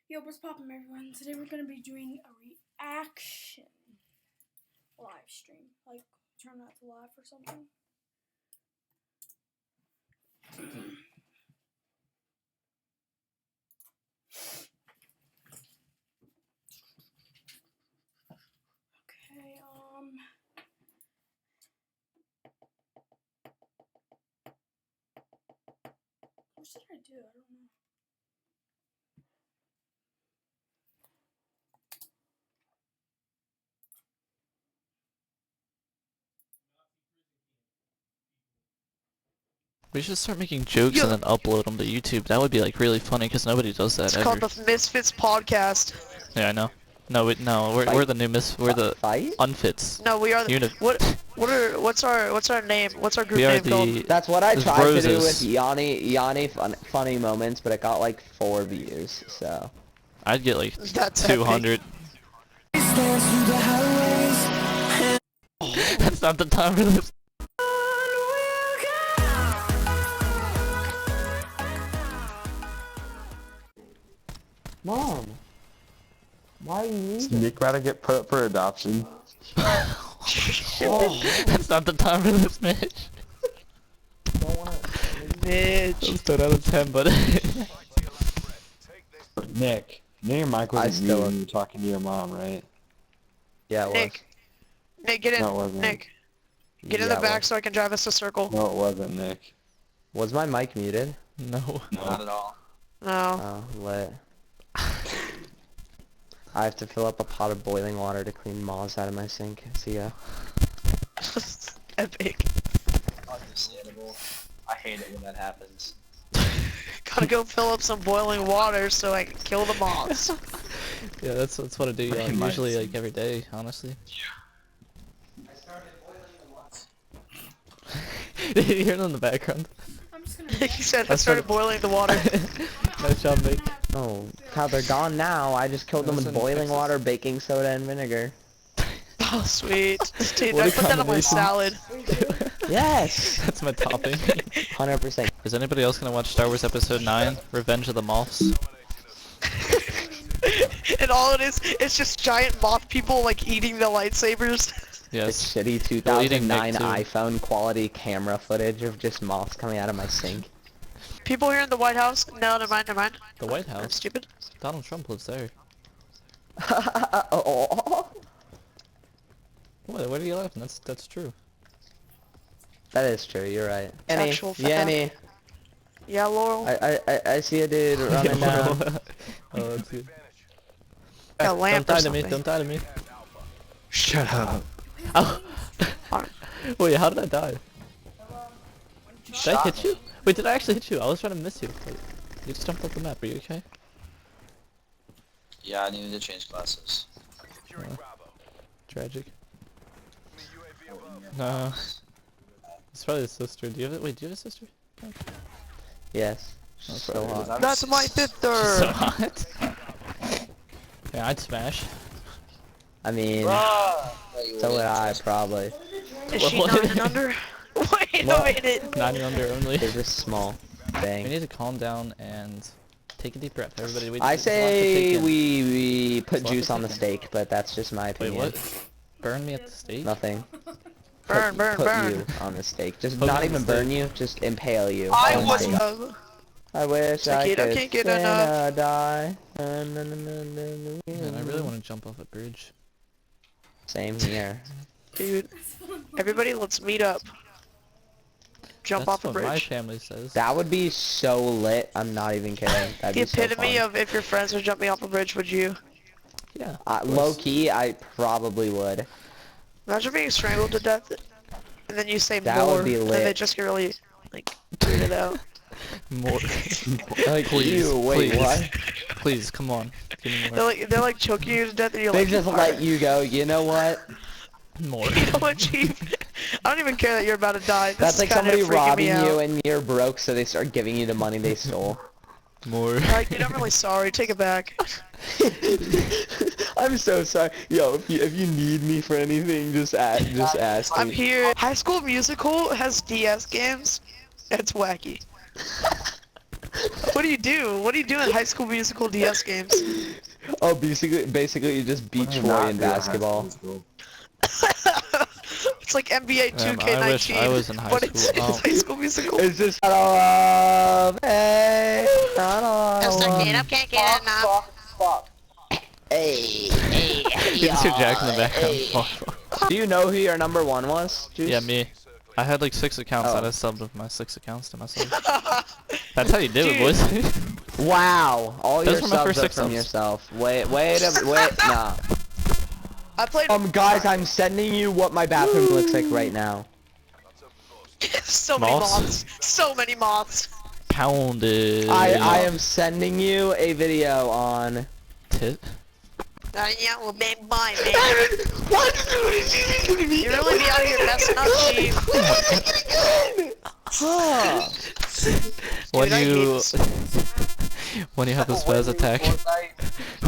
Yo, what's poppin', everyone? Today we're gonna be doing a reaction live stream. Like, turn that to live or something. Okay, what should I do? I don't know. We should start making jokes and then upload them to YouTube. That would be like really funny because nobody does that It's ever. called the Misfits Podcast. Yeah, I know. No, we're the new we're the Unfits. No, we are the what's our name? What's our group name called? That's what I tried to do with Roses. Yanni funny moments, but it got like 4 views, so. I'd get like That's 200. That's not the time for this. Mom, why are you leaving? Nick about to get put up for adoption. That's not the time for this, Mitch. Mitch. That was 10 out of 10, but Nick, your mic I wasn't still- muted when you were talking to your mom, right? Yeah, it was. Nick, get in. No, it wasn't. Nick, get in Yeah, the it back was. so I can drive us a circle. No, it wasn't, Nick. Was my mic muted? no. Not at all. No. Oh, lit. I have to fill up a pot of boiling water to clean moths out of my sink. See ya. Epic. Understandable. I hate it when that happens. Gotta go fill up some boiling water so I can kill the moths. Yeah, that's what I do. Pretty much. Usually like every day, honestly. Did you hear it in the background? I'm just gonna. He said I started boiling the water. Nice job, Nick. Oh, how they're gone now. I just killed them with Listen, boiling Texas. water, baking soda, and vinegar. Oh sweet. Dude, What I a put that on my combination. salad. Yes! That's my topping. 100%. Is anybody else gonna watch Star Wars Episode 9, Revenge of the Moths? And all it is, it's just giant moth people like eating the lightsabers. It's Yes. shitty Well, eating 2009 Nick, too. iPhone quality camera footage of just moths coming out of my sink. People here in the White House? No, never mind, never mind. The White That's House. stupid. Donald Trump lives there. Oh, What are you laughing? That's true. that is true, you're right. Yanni, Actual fact. Yanni, Yeah, Laurel. I see a dude running down. Oh, that's good. Got a lamp Don't or die to me. something. Don't die to me. Shut up. Oh. Alright. Wait, how did I die? Did I hit you? Wait, did I actually hit you? I was trying to miss you. Wait, you just jumped off the map. Are you okay? Yeah, I needed to change glasses. Tragic. No. It's probably a sister. Do you have it? Wait, do you have a sister? Yes. That's So probably hot. That's my She's so sister. hot. Yeah, I'd smash. I mean, so would I probably. Is she What? 9 and under? Wait a minute. 9 and under only. They're just small. We Dang. need to calm down and take a deep breath. Everybody, I it's a lot to take say in. we put It's a lot to juice on the take in. steak, but that's just my Wait, opinion. what? Burn me at the stake? Nothing. Burn, burn, put burn. you on the steak. Just Put me not on the even steak. burn you, just impale you. I on the was. steak. I wish I Taquito could can't get Santa die. Man, I really want to jump off a bridge. Same here. Dude, everybody, let's meet up. Jump That's off a what my bridge. family says. That would be so lit. I'm not even kidding. That'd The be so epitome fun. of if your friends would jump me off a bridge, would you? Yeah. Low key, I probably would. Imagine being strangled to death, and then you say That would more, be and lit. they just get really, like, weirded out. More. Like, Please, ew, wait, please. what? Please, come on. Give me more. They're like choking you to death, and you're They like, just let you go. You know what? More. You know what, Chief? I don't even care that you're about to die. This That's is like kinda somebody freaking robbing me out. you and you're broke, so they start giving you the money they stole. More. Like, dude, I'm really sorry. Take it back. I'm so sorry. Yo, if you need me for anything, just ask I'm me. here. High School Musical has DS games. It's wacky. What do you do? What do you do in High School Musical DS games? Oh, basically you just beat Troy in basketball. It's like NBA 2K19. I wish I was in high but it's school. High School Musical. It's just love, hey, not all I'm can't get enough. Hey, You just hear Jack in the background. Do you know who your number one was, Juice? Yeah, me. I had like 6 accounts Oh. and I subbed with my 6 accounts to myself. That's how you do it, Dude. boys. Wow, all Those your were my subs first are 6 from subs. yourself. Wait, nah. I played Guys, I'm sending you what my bathroom looks like right now. so many Moths? moths. So many moths. Pounded. I am sending you a video on... Tit. Yeah, well, big boy, man. You really be out here messing up, Chief. Huh. When Dude, I hate you this. when you have the spaz attack.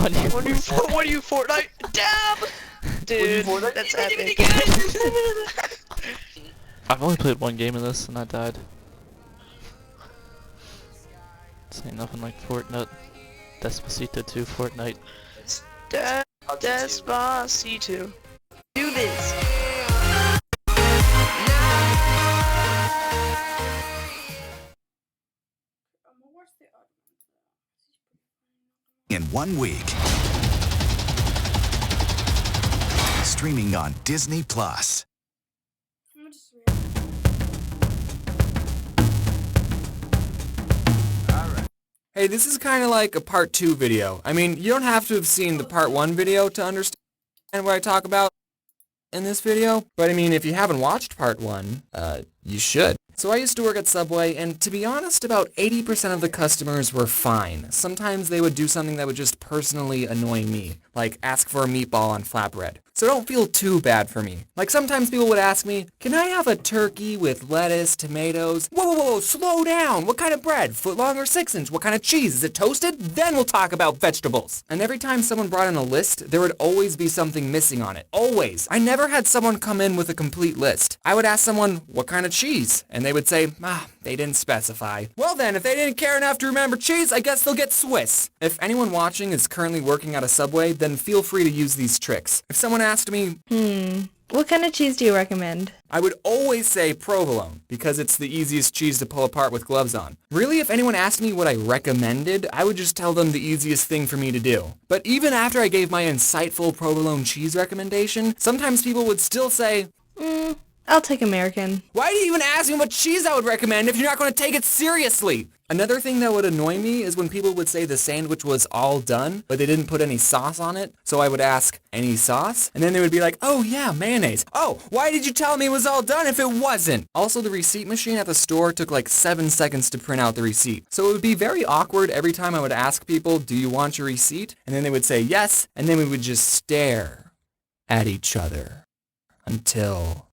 When you What are you, Fortnite? Dab! Dude, that's epic. I've only played 1 game of this and I died. This ain't nothing like Fortnite. Despacito 2 Fortnite. Despacito. Do this. Where's the other In 1 week. Streaming on Disney Plus. one? I'm just real. Hey, this is kind of like a part 2 video. I mean, you don't have to have seen the part 1 video to understand what I talk about in this video. But I mean, if you haven't watched part 1, you should. So I used to work at Subway, and to be honest, about 80% of the customers were fine. Sometimes they would do something that would just personally annoy me, like ask for a meatball on flatbread. So don't feel too bad for me. Like sometimes people would ask me, can I have a turkey with lettuce, tomatoes? Whoa, slow down. What kind of bread? Footlong or 6-inch? What kind of cheese? Is it toasted? Then we'll talk about vegetables. And every time someone brought in a list, there would always be something missing on it. Always. I never had someone come in with a complete list. I would ask someone, what kind of cheese? And they would say, they didn't specify. Well then, if they didn't care enough to remember cheese, I guess they'll get Swiss. If anyone watching is currently working at a Subway, then feel free to use these tricks. If someone asked me, What kind of cheese do you recommend? I would always say provolone, because it's the easiest cheese to pull apart with gloves on. Really, if anyone asked me what I recommended, I would just tell them the easiest thing for me to do. But even after I gave my insightful provolone cheese recommendation, sometimes people would still say, I'll take American. why do you even ask me what cheese I would recommend if you're not going to take it seriously? Another thing that would annoy me is when people would say the sandwich was all done, but they didn't put any sauce on it. So I would ask, any sauce? And then they would be like, oh yeah, mayonnaise. Oh, why did you tell me it was all done if it wasn't? Also, the receipt machine at the store took like 7 seconds to print out the receipt. So it would be very awkward every time I would ask people, do you want your receipt? And then they would say yes, and then we would just stare at each other until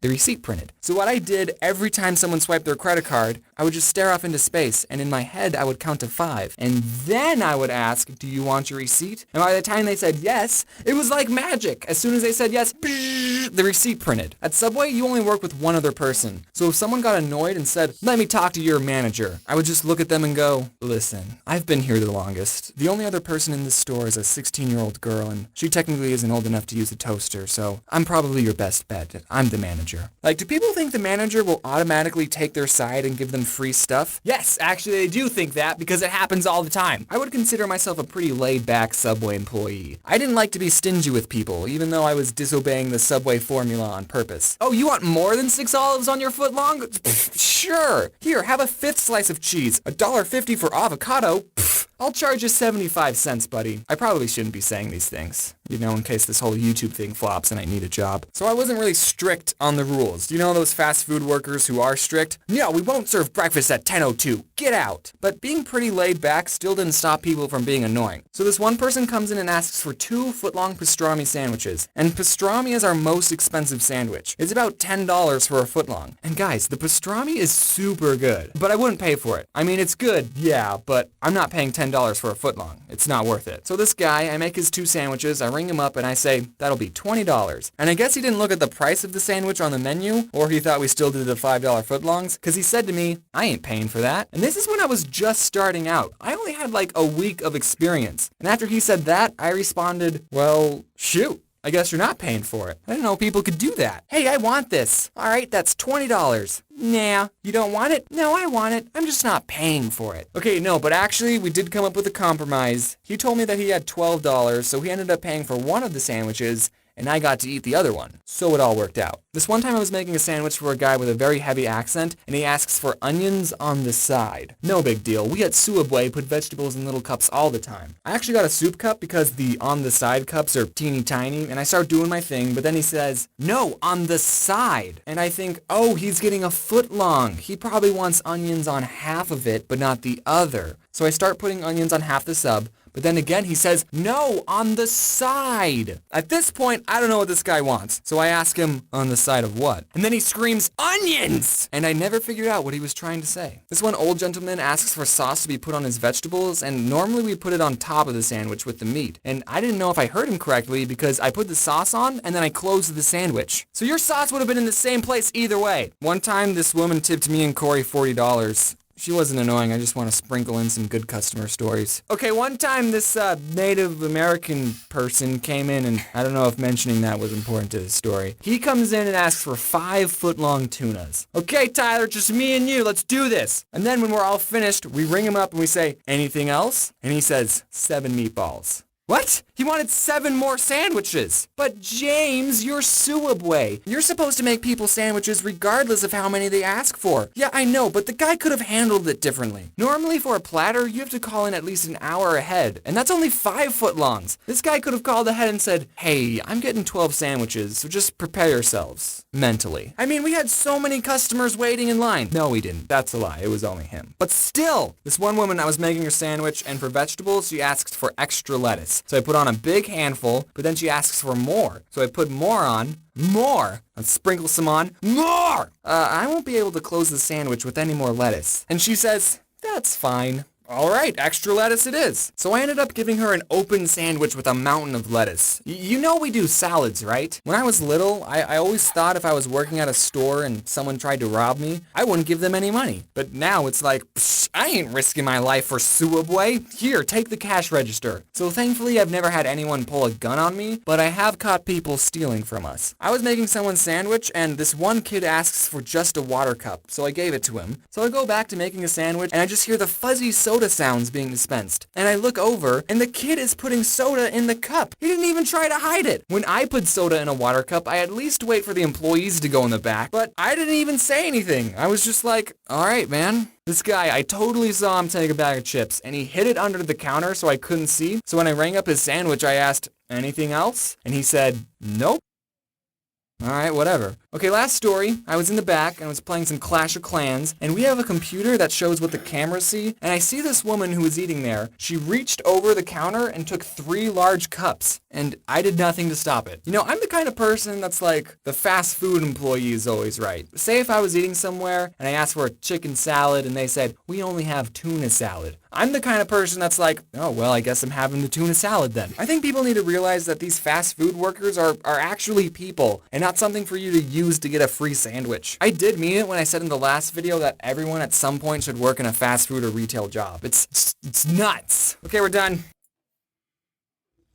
the receipt printed. So what I did every time someone swiped their credit card, I would just stare off into space, and in my head I would count to 5. And then I would ask, do you want your receipt? And by the time they said yes, it was like magic. As soon as they said yes, the receipt printed. At Subway, you only work with one other person. So if someone got annoyed and said, let me talk to your manager, I would just look at them and go, listen, I've been here the longest. The only other person in this store is a 16-year-old girl, and she technically isn't old enough to use a toaster, so I'm probably your best bet. I'm the manager. Like, do people think the manager will automatically take their side and give them free stuff? Yes, actually they do think that because it happens all the time. I would consider myself a pretty laid-back Subway employee. I didn't like to be stingy with people, even though I was disobeying the Subway formula on purpose. Oh, you want more than 6 olives on your footlong? Pfft, sure. Here, have a 5th slice of cheese. $1.50 for avocado? Pfft, I'll charge you 75 cents, buddy. I probably shouldn't be saying these things, you know, in case this whole YouTube thing flops and I need a job. So I wasn't really strict on the rules. You know those fast food workers who are strict? No, we won't serve breakfast at 10:02. Get out. But being pretty laid back still didn't stop people from being annoying. So this one person comes in and asks for 2 footlong pastrami sandwiches. And pastrami is our most expensive sandwich. It's about $10 for a footlong. And guys, the pastrami is super good. But I wouldn't pay for it. I mean, it's good, yeah, but I'm not paying $10 for a footlong. It's not worth it. So this guy, I make his 2 sandwiches, I ring him up and I say, that'll be $20. And I guess he didn't look at the price of the sandwich on the menu, or he thought we still did the $5 footlongs, because he said to me, I ain't paying for that. And this is when I was just starting out. I only had like a week of experience. And after he said that, I responded, well, shoot. I guess you're not paying for it. I didn't know people could do that. Hey, I want this. All right, that's $20. Nah, you don't want it? No, I want it. I'm just not paying for it. Okay, no, but actually, we did come up with a compromise. He told me that he had $12, so he ended up paying for one of the sandwiches, and I got to eat the other one. So it all worked out. This one time I was making a sandwich for a guy with a very heavy accent, and he asks for onions on the side. No big deal. We at Suabwe put vegetables in little cups all the time. I actually got a soup cup because the on the side cups are teeny tiny, and I start doing my thing, but then he says, no, on the side. And I think, oh, he's getting a foot long. He probably wants onions on half of it, but not the other. So I start putting onions on half the sub, but then again, he says, no, on the side. At this point, I don't know what this guy wants. So I ask him, on the side of what? And then he screams, onions! And I never figured out what he was trying to say. This one old gentleman asks for sauce to be put on his vegetables, and normally we put it on top of the sandwich with the meat. And I didn't know if I heard him correctly because I put the sauce on, and then I closed the sandwich. So your sauce would have been in the same place either way. One time, this woman tipped me and Corey $40. She wasn't annoying, I just want to sprinkle in some good customer stories. Okay, one time this Native American person came in, and I don't know if mentioning that was important to the story. He comes in and asks for 5-foot-long tunas. Okay, Tyler, just me and you, let's do this. And then when we're all finished, we ring him up and we say, anything else? And he says, 7 meatballs. What? He wanted 7 more sandwiches. But James, you're Suabwe. You're supposed to make people sandwiches regardless of how many they ask for. Yeah, I know, but the guy could have handled it differently. Normally for a platter, you have to call in at least an hour ahead, and that's only 5-foot-longs. This guy could have called ahead and said, hey, I'm getting 12 sandwiches, so just prepare yourselves. Mentally. I mean, we had so many customers waiting in line. No, we didn't. That's a lie. It was only him. But still, this one woman, I was making her sandwich, and for vegetables, she asked for extra lettuce. So I put on a big handful, but then she asks for more. So I put more on, more. Let's sprinkle some on, more! I won't be able to close the sandwich with any more lettuce. And she says, that's fine. All right, extra lettuce it is. So I ended up giving her an open sandwich with a mountain of lettuce. You know we do salads, right? When I was little, I always thought if I was working at a store and someone tried to rob me, I wouldn't give them any money. But now it's like, psh, I ain't risking my life for Suabwe. Here, take the cash register. So thankfully, I've never had anyone pull a gun on me, but I have caught people stealing from us. I was making someone's sandwich, and this one kid asks for just a water cup, so I gave it to him. So I go back to making a sandwich, and I just hear the fuzzy soda sounds being dispensed. And I look over, and the kid is putting soda in the cup. He didn't even try to hide it. When I put soda in a water cup, I at least wait for the employees to go in the back, but I didn't even say anything. I was just like, all right, man. This guy, I totally saw him take a bag of chips, and he hid it under the counter so I couldn't see. So when I rang up his sandwich, I asked, anything else? And he said, nope. Alright, whatever. Okay, last story. I was in the back and I was playing some Clash of Clans, and we have a computer that shows what the cameras see, and I see this woman who was eating there. She reached over the counter and took 3 large cups, and I did nothing to stop it. You know, I'm the kind of person that's like, the fast food employee is always right. Say if I was eating somewhere and I asked for a chicken salad and they said, we only have tuna salad. I'm the kind of person that's like, oh, well, I guess I'm having the tuna salad then. I think people need to realize that these fast food workers are actually people and not something for you to use to get a free sandwich. I did mean it when I said in the last video that everyone at some point should work in a fast food or retail job. It's nuts. Okay, we're done.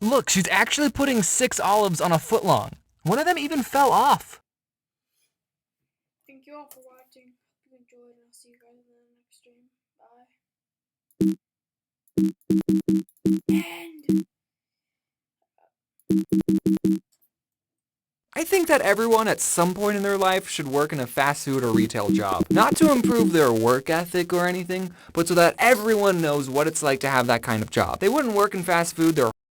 Look, she's actually putting 6 olives on a foot long. One of them even fell off. Thank you all for watching. Hope you enjoyed, and I'll see you guys in the next stream. Bye. I think that everyone at some point in their life should work in a fast food or retail job. Not to improve their work ethic or anything, but so that everyone knows what it's like to have that kind of job. They wouldn't work in fast food their